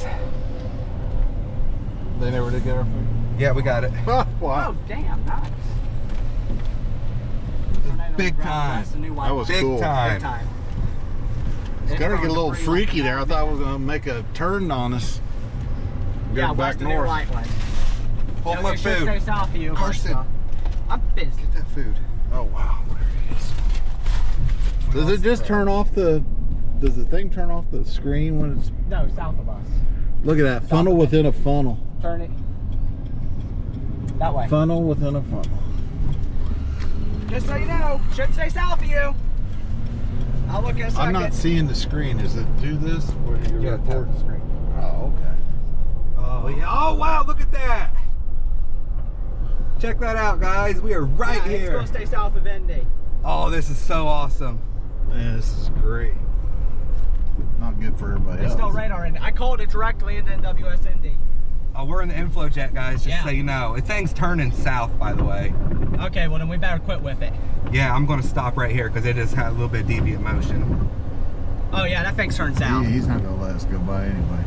guys. They never did get our food? Yeah, we got it. Wow. Oh, damn, nice. Big time. That was Big cool. time. Big time. It's gonna get a little freaky there. I thought it was gonna make a turn on us. Yeah, Go west back of New north. Whiteland. Hold It my should food. stay south of you. Carson. I'm busy. Get that food. Oh wow, there it is. Does it just turn off the? Does the thing turn off the screen when it's? No, south of us. Look at that funnel within a funnel. Turn it. That way. Funnel within a funnel. Just so you know, should stay south of you. I'll look in a second. I'm not seeing the screen. Is it do this? Where you Yeah, record? tap the screen. Oh, okay. Oh yeah. Oh wow, look at that. Check that out, guys. We are right It's here. going to stay south of Indy. Oh, this is so awesome. Man, this is great. Not good for everybody It's else. still radar Indy. I called it directly into NWS Indy. Oh, we're in the inflow jet, guys, just Yeah. so you know. It thing's turning south, by the way. Okay, well then we better quit with it. Yeah, I'm going to stop right here because it has had a little bit of deviant motion. Oh yeah, that thing's turned south. He's not gonna let us go by anyway.